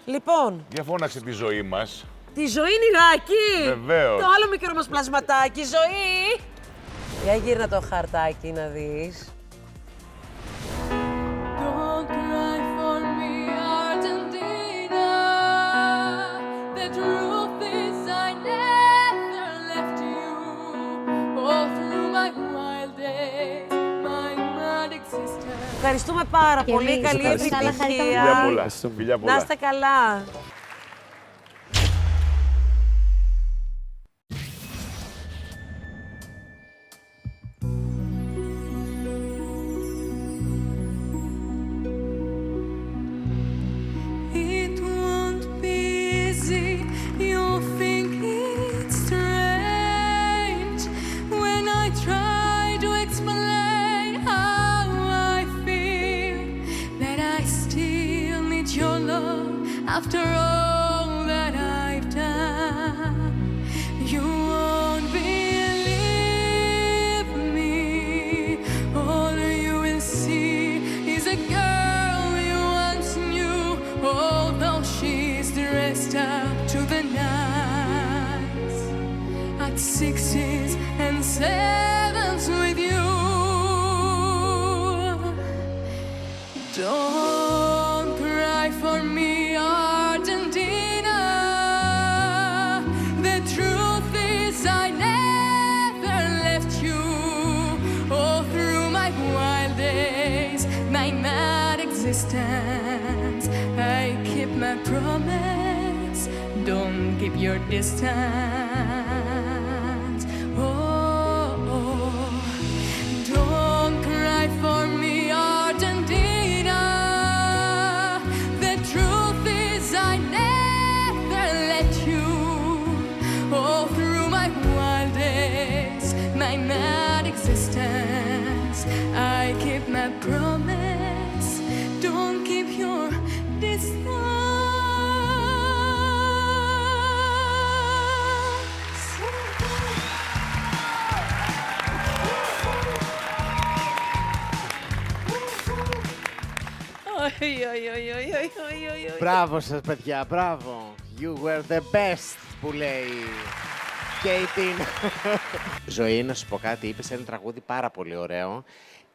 Λοιπόν, Για φώναξε τη ζωή μας. τη ζωή Νηράκη! Βεβαίως. Το άλλο μικρό μας πλασματάκι, ζωή! Για γύρνα το χαρτάκι να δεις. Don't cry for me, Argentina. The truth is I never left you. All through my wild days, my mad existence. Ευχαριστούμε πάρα Και πολύ. εμείς. Καλή Ευχαριστώ. Καλά, επιτυχία. Φιλιά πολλά. Φιλιά πολλά. Να είστε καλά. It won't be easy, you'll think it's strange when I try to explain how I feel, that I still need your love after all that I've done. You won't believe me, all you will see is a girl you once knew, although she's dressed up to the nines at sixes and sevens with you. Don't cry for me, Argentina. The truth is I never left you. All through my wild days, my mad existence, I keep my promise. Don't keep your distance. Oh, oh. Don't cry for me, Argentina. The truth is I never let you. All through my wild days, my mad existence, I keep my promise. Don't keep your distance. Μπράβο σας, παιδιά, μπράβο. You were the best, που λέει και η Τίνα. Ζωή, να σου πω κάτι, είπες ένα τραγούδι πάρα πολύ ωραίο.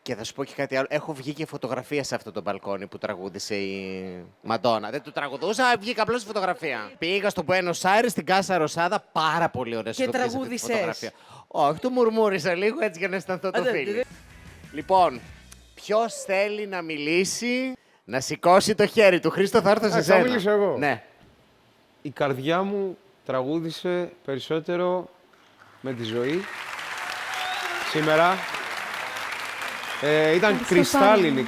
Και θα σου πω και κάτι άλλο. Έχω βγει και φωτογραφία σε αυτό το μπαλκόνι που τραγούδισε η Μαντόνα. Δεν το τραγουδούσα, βγήκα απλώς στη φωτογραφία. Πήγα στο Buenos Aires, στην Κάσα Ροσάδα, πάρα πολύ ωραία Και τραγούδισες. φωτογραφία. Όχι, το μουρμούρισα λίγο έτσι για να αισθανθώ το φίλι. Λοιπόν, ποιος θέλει να μιλήσει, να σηκώσει το χέρι του. Χρήστο, θα έρθω σε Θα σένα. μιλήσω εγώ. Ναι. Η καρδιά μου τραγούδισε περισσότερο με τη ζωή. Σήμερα ήταν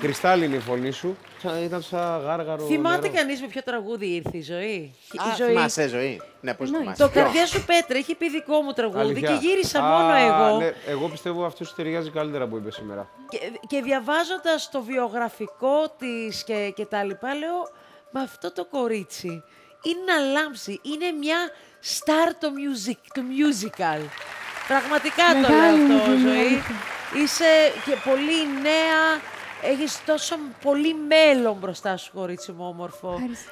κρυστάλλινη η φωνή σου. Ήταν σαν γάργαρο Θυμάται νερό. κανείς με ποιο τραγούδι ήρθε η ζωή? Α, θυμάσαι, Ζωή. Ναι, πώς θυμάσαι. Το καρδιά σου Πέτρα είχε πει δικό μου τραγούδι Αλήθεια. και γύρισα μόνο εγώ. Ναι, εγώ πιστεύω αυτό σου ταιριάζει καλύτερα που είπε σήμερα. Και διαβάζοντας το βιογραφικό της και τα λοιπά, λέω, με αυτό το κορίτσι είναι να λάμψει, είναι μια star το musical. Πραγματικά το λέω Μεγάλη μου αυτό, τιμή, Ζωή. αλήθεια. Είσαι και πολύ νέα, έχεις τόσο πολύ μέλλον μπροστά σου, κορίτσι μου όμορφο. Ευχαριστώ.